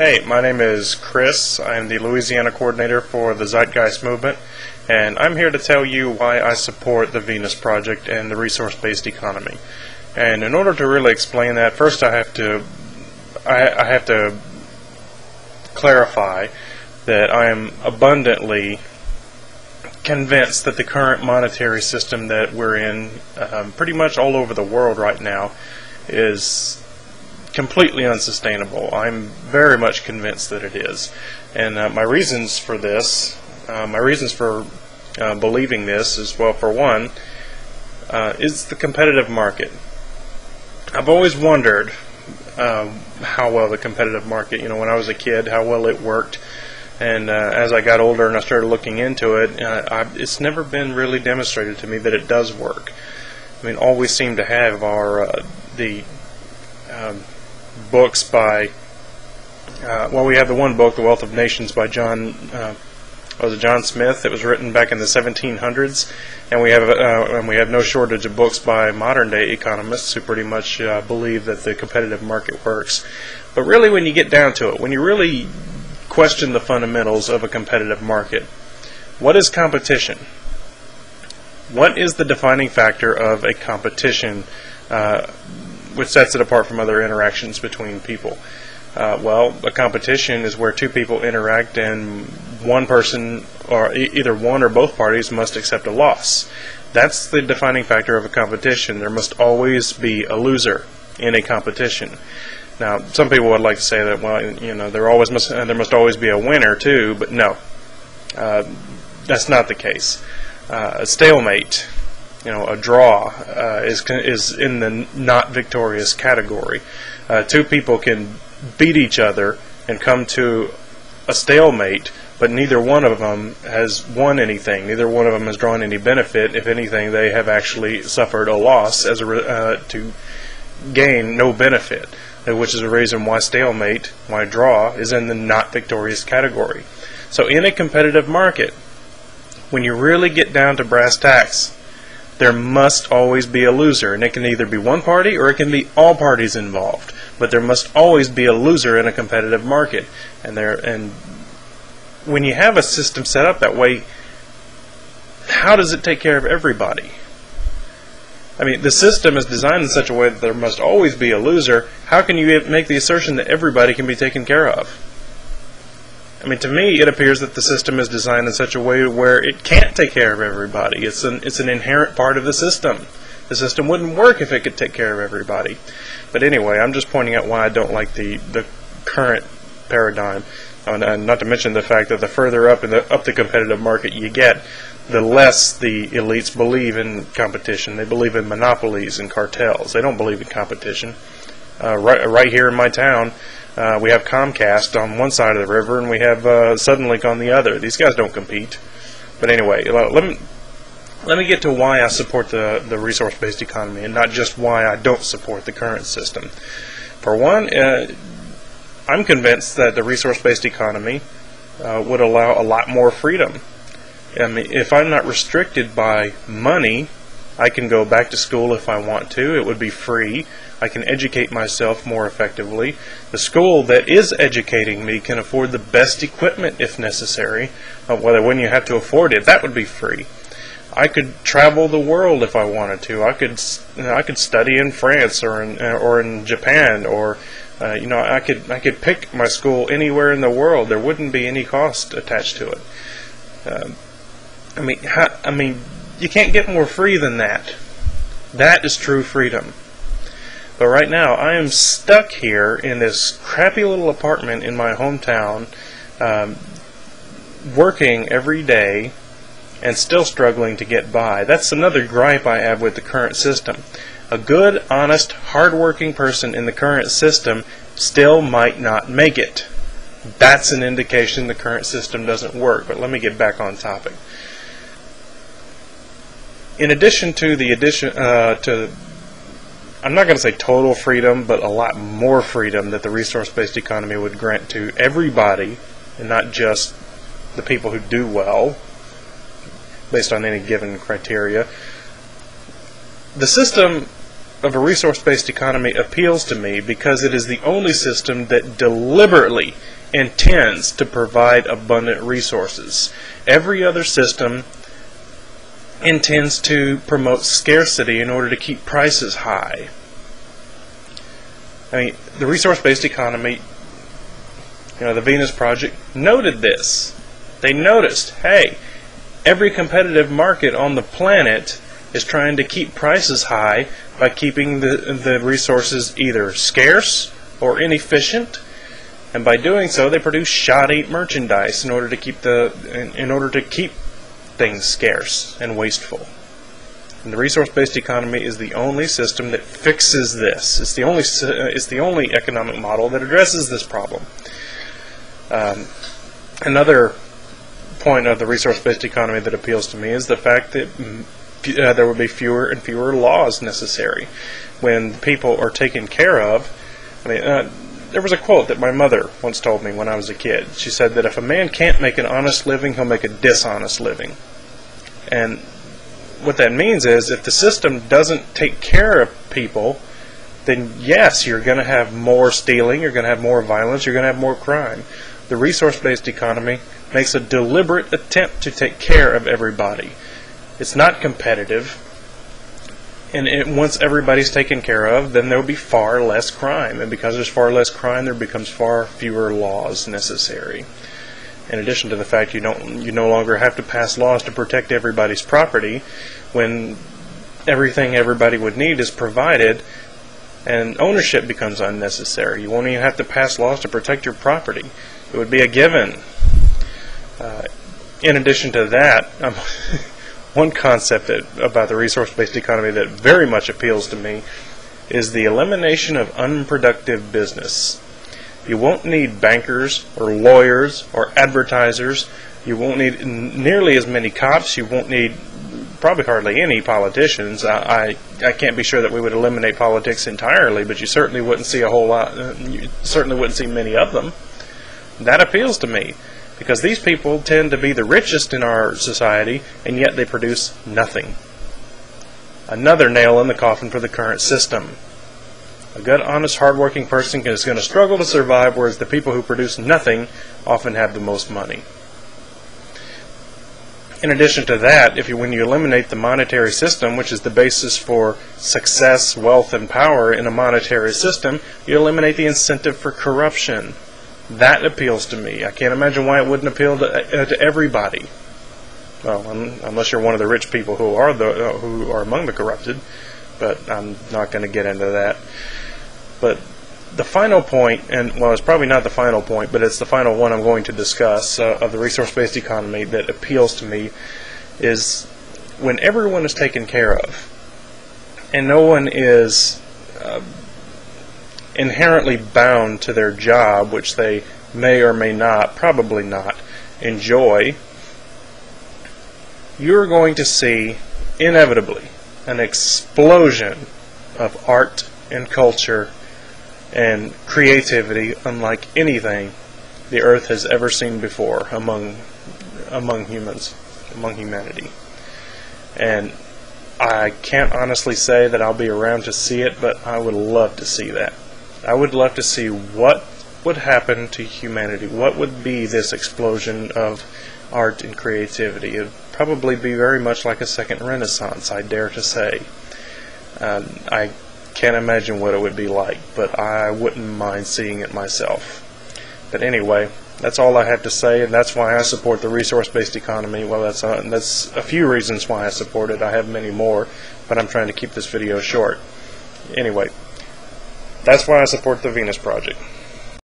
Hey, my name is Chris. I'm the Louisiana coordinator for the Zeitgeist movement, and I'm here to tell you why I support the Venus Project and the resource-based economy. And in order to really explain that, first I have to clarify that I am abundantly convinced that the current monetary system that we're in, pretty much all over the world right now, is completely unsustainable. I'm very much convinced that it is. And my reasons for this, believing this is, well, for one, is the competitive market. I've always wondered how well the competitive market, when I was a kid, how well it worked. And as I got older and I started looking into it, it's never been really demonstrated to me that it does work. I mean, all we seem to have are the books by, we have the one book, The Wealth of Nations, by John Smith. It was written back in the 1700s, and we have no shortage of books by modern-day economists who pretty much believe that the competitive market works. But really, when you get down to it, when you really question the fundamentals of a competitive market, what is competition? What is the defining factor of a competition which sets it apart from other interactions between people? Well, a competition is where two people interact and one person, or either one or both parties, must accept a loss. That's the defining factor of a competition. There must always be a loser in a competition. Now, some people would like to say that, well, there must always be a winner too, but no, that's not the case. A stalemate, a draw, is in the not victorious category. Two people can beat each other and come to a stalemate, but neither one of them has won anything. Neither one of them has drawn any benefit. If anything, they have actually suffered a loss to gain no benefit, which is the reason why stalemate, why draw, is in the not victorious category. So in a competitive market, when you really get down to brass tacks, there must always be a loser, and it can either be one party or it can be all parties involved. But there must always be a loser in a competitive market. And when you have a system set up that way, how does it take care of everybody? I mean, the system is designed in such a way that there must always be a loser. How can you make the assertion that everybody can be taken care of? I mean, to me, it appears that the system is designed in such a way where it can't take care of everybody. It's an inherent part of the system. The system wouldn't work if it could take care of everybody. But anyway, I'm just pointing out why I don't like the current paradigm. And not to mention the fact that the further up the competitive market you get, the less the elites believe in competition. They believe in monopolies and cartels. They don't believe in competition. Right here in my town, we have Comcast on one side of the river, and we have Suddenlink on the other. These guys don't compete. But anyway, let me get to why I support the resource-based economy, and not just why I don't support the current system. For one, I'm convinced that the resource-based economy would allow a lot more freedom. I mean, if I'm not restricted by money, I can go back to school if I want to. It would be free. I can educate myself more effectively. The school that is educating me can afford the best equipment if necessary. When you have to afford it, that would be free. I could travel the world if I wanted to. I could study in France or in Japan, or I could pick my school anywhere in the world. There wouldn't be any cost attached to it. I mean, you can't get more free than that. That is true freedom. But right now, I am stuck here in this crappy little apartment in my hometown, working every day and still struggling to get by. That's another gripe I have with the current system. A good, honest, hard-working person in the current system still might not make it. That's an indication the current system doesn't work. But let me get back on topic. In addition to I'm not going to say total freedom, but a lot more freedom that the resource-based economy would grant to everybody, and not just the people who do well, based on any given criteria. The system of a resource-based economy appeals to me because it is the only system that deliberately intends to provide abundant resources. Every other system intends to promote scarcity in order to keep prices high. I mean, the resource-based economy, the Venus Project noted this. They noticed, hey, every competitive market on the planet is trying to keep prices high by keeping the resources either scarce or inefficient, and by doing so they produce shoddy merchandise in order to keep things scarce and wasteful. And the resource-based economy is the only system that fixes this. It's the only economic model that addresses this problem. Another point of the resource-based economy that appeals to me is the fact that there will be fewer and fewer laws necessary. When people are taken care of, there was a quote that my mother once told me when I was a kid. She said that if a man can't make an honest living, he'll make a dishonest living. And what that means is if the system doesn't take care of people, then yes, you're going to have more stealing, you're going to have more violence, you're going to have more crime. The resource-based economy makes a deliberate attempt to take care of everybody. It's not competitive, and once everybody's taken care of, then there will be far less crime, and because there's far less crime, there becomes far fewer laws necessary. In addition to the fact you no longer have to pass laws to protect everybody's property, when everything everybody would need is provided, and ownership becomes unnecessary. You won't even have to pass laws to protect your property. It would be a given. In addition to that, one concept about the resource-based economy that very much appeals to me is the elimination of unproductive business. You won't need bankers or lawyers or advertisers. You won't need nearly as many cops. You won't need probably hardly any politicians. I can't be sure that we would eliminate politics entirely, but you certainly wouldn't see a whole lot. You certainly wouldn't see many of them. That appeals to me because these people tend to be the richest in our society, and yet they produce nothing. Another nail in the coffin for the current system. A good, honest, hard-working person is going to struggle to survive, whereas the people who produce nothing often have the most money. In addition to that, when you eliminate the monetary system, which is the basis for success, wealth, and power in a monetary system, you eliminate the incentive for corruption. That appeals to me. I can't imagine why it wouldn't appeal to everybody. Well, unless you're one of the rich people who are among the corrupted, but I'm not going to get into that. But the final point, it's probably not the final point, but it's the final one I'm going to discuss of the resource-based economy that appeals to me, is when everyone is taken care of and no one is inherently bound to their job, which they may or may not, probably not, enjoy, you're going to see, inevitably, an explosion of art and culture and creativity unlike anything the earth has ever seen before among humans, among humanity. And I can't honestly say that I'll be around to see it, but I would love to see that. I would love to see what would happen to humanity. What would be this explosion of art and creativity? It would probably be very much like a second Renaissance, I dare to say. I can't imagine what it would be like, but I wouldn't mind seeing it myself. But anyway, that's all I have to say, and that's why I support the resource-based economy. Well, that's a few reasons why I support it. I have many more, but I'm trying to keep this video short. Anyway, that's why I support the Venus Project.